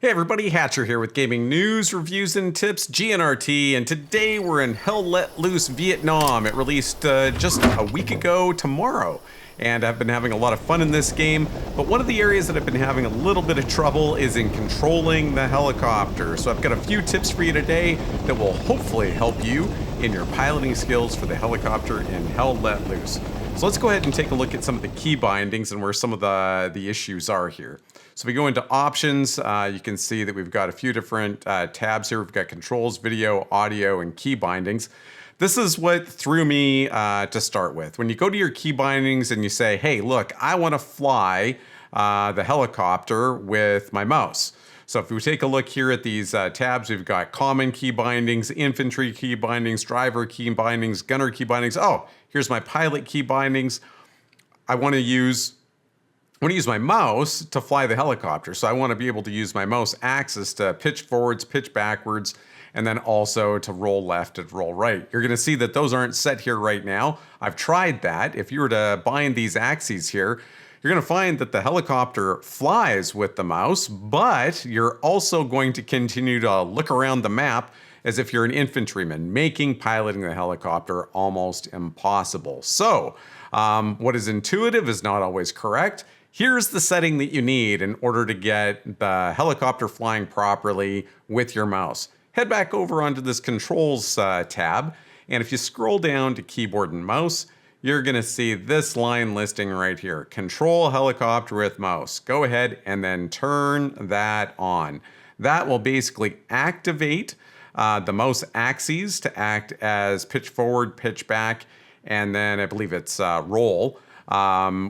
Hey everybody, Hatcher here with gaming news, reviews, and tips, GNRT, and today we're in Hell Let Loose, Vietnam. It released just a week ago tomorrow, and I've been having a lot of fun in this game, but one of the areas that I've been having a little bit of trouble is in controlling the helicopter. So I've got a few tips for you today that will hopefully help you in your piloting skills for the helicopter in Hell Let Loose. So let's go ahead and take a look at some of the key bindings and where some of the issues are here. So if we go into options, you can see that we've got a few different tabs here. We've got controls, video, audio, and key bindings. This is what threw me to start with. When you go to your key bindings and you say, hey, look, I want to fly the helicopter with my mouse. So if we take a look here at these tabs, we've got common key bindings, infantry key bindings, driver key bindings, gunner key bindings. Oh, here's my pilot key bindings. I want to use my mouse to fly the helicopter. So I want to be able to use my mouse axis to pitch forwards, pitch backwards, and then also to roll left and roll right. You're going to see that those aren't set here right now. I've tried that. If you were to bind these axes here, you're going to find that the helicopter flies with the mouse, but you're also going to continue to look around the map as if you're an infantryman, making piloting the helicopter almost impossible. So what is intuitive is not always correct. Here's the setting that you need in order to get the helicopter flying properly with your mouse. Head back over onto this controls tab, and if you scroll down to keyboard and mouse, you're going to see this line listing right here. Control helicopter with mouse. Go ahead and then turn that on. That will basically activate the mouse axes to act as pitch forward, pitch back, and then I believe it's roll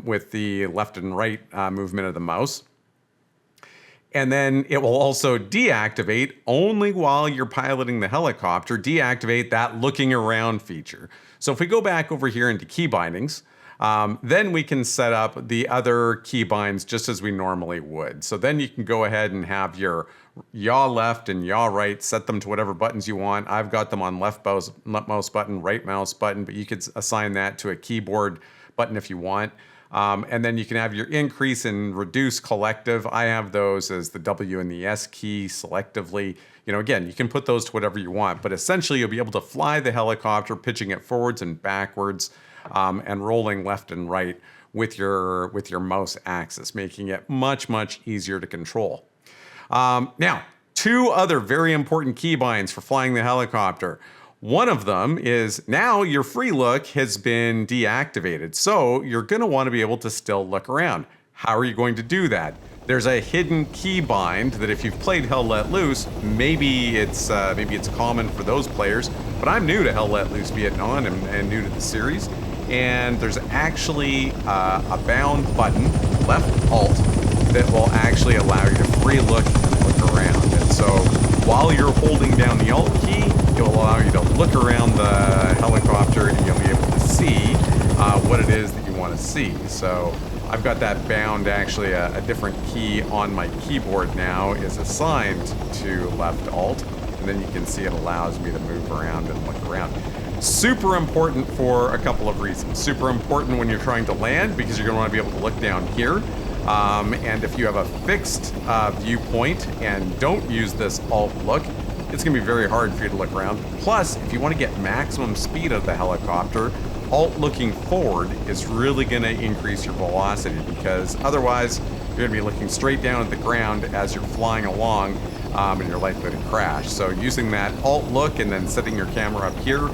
with the left and right movement of the mouse. And then it will also deactivate only while you're piloting the helicopter, deactivate that looking around feature. So if we go back over here into key bindings, then we can set up the other key binds just as we normally would. So then you can go ahead and have your yaw left and yaw right, set them to whatever buttons you want. I've got them on left mouse button, right mouse button, but you could assign that to a keyboard button if you want. And then you can have your increase and reduce collective. I have those as the W and the S key selectively. You know, again, you can put those to whatever you want, but essentially you'll be able to fly the helicopter, pitching it forwards and backwards, and rolling left and right with your mouse axis, making it much, much easier to control. Now, two other very important keybinds for flying the helicopter. One of them is now your free look has been deactivated, so you're going to want to be able to still look around. How are you going to do that? There's a hidden keybind that if you've played Hell Let Loose, maybe it's common for those players, but I'm new to Hell Let Loose Vietnam and new to the series, and there's actually a bound button, left alt, that will actually allow you to free look and look around. And so while you're holding down the alt key, it will allow you to look around the helicopter and you'll be able to see what it is that you want to see. So I've got that bound, actually a different key on my keyboard now is assigned to left alt, and then you can see it allows me to move around and look around. Super important for a couple of reasons. Super important when you're trying to land because you're going to want to be able to look down here. And if you have a fixed viewpoint and don't use this alt look, it's going to be very hard for you to look around. Plus, if you want to get maximum speed of the helicopter, alt looking forward is really going to increase your velocity because otherwise you're going to be looking straight down at the ground as you're flying along, and you're likely to crash. So using that alt look and then setting your camera up here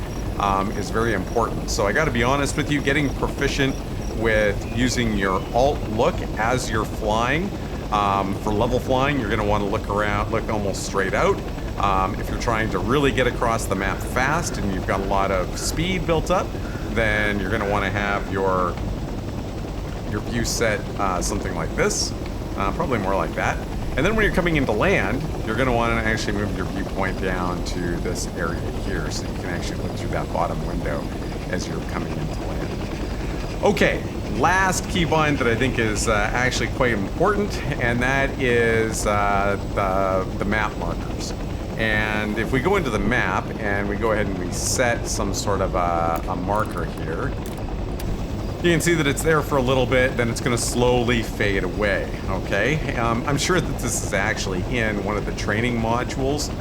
is very important. So I got to be honest with you, getting proficient with using your alt look as you're flying. For level flying, you're going to want to look around, look almost straight out. If you're trying to really get across the map fast and you've got a lot of speed built up, then you're going to want to have your view set something like this, probably more like that. And then when you're coming into land, you're going to want to actually move your viewpoint down to this area here so you can actually look through that bottom window as you're coming into land. Okay, last keybind that I think is actually quite important, and that is the map markers. And if we go into the map and we go ahead and we set some sort of a marker here, You can see that it's there for a little bit, then it's going to slowly fade away, okay? I'm sure that this is actually in one of the training modules.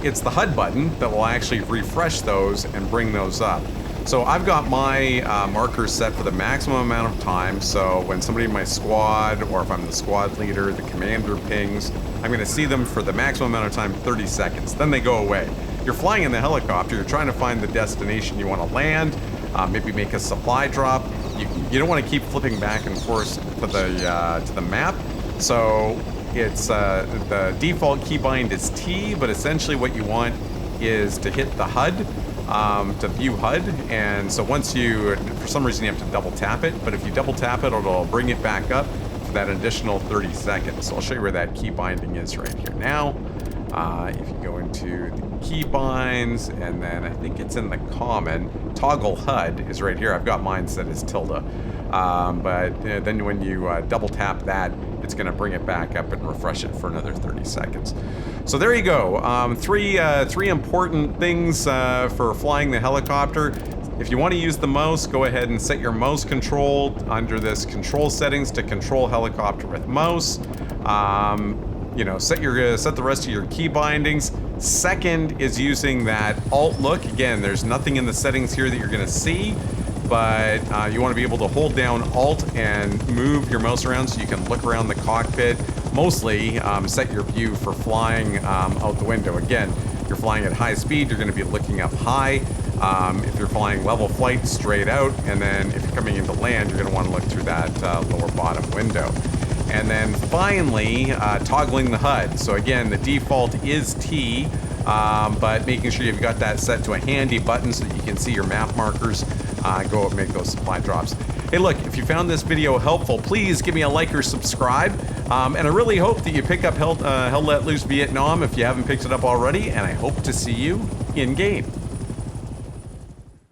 It's the HUD button that will actually refresh those and bring those up. So I've got my markers set for the maximum amount of time, so when somebody in my squad, or if I'm the squad leader, the commander pings, I'm going to see them for the maximum amount of time, 30 seconds. Then they go away. You're flying in the helicopter, you're trying to find the destination you want to land, maybe make a supply drop. You don't want to keep flipping back and forth to the map. So it's the default keybind is T, but essentially what you want is to hit the HUD to view HUD. And so once you, for some reason, you have to double tap it, but if you double tap it, it'll bring it back up for that additional 30 seconds. So I'll show you where that key binding is right here now. If you go into the keybinds, and then I think it's in the common, toggle HUD is right here. I've got mine set as tilde. But then when you double tap that, it's going to bring it back up and refresh it for another 30 seconds. So there you go. Three important things for flying the helicopter. If you want to use the mouse, go ahead and set your mouse control under this control settings to control helicopter with mouse. You know, set the rest of your key bindings. Second is using that alt look. Again, there's nothing in the settings here that you're going to see, but you want to be able to hold down alt and move your mouse around so you can look around the cockpit. Mostly set your view for flying out the window. Again, if you're flying at high speed, you're going to be looking up high. If you're flying level flight, straight out. And then if you're coming into land, you're going to want to look through that lower bottom window. And then finally, toggling the HUD. So again, the default is T, but making sure you've got that set to a handy button so that you can see your map markers, go and make those supply drops. Hey look, if you found this video helpful, please give me a like or subscribe. And I really hope that you pick up Hell Let Loose Vietnam if you haven't picked it up already, and I hope to see you in game.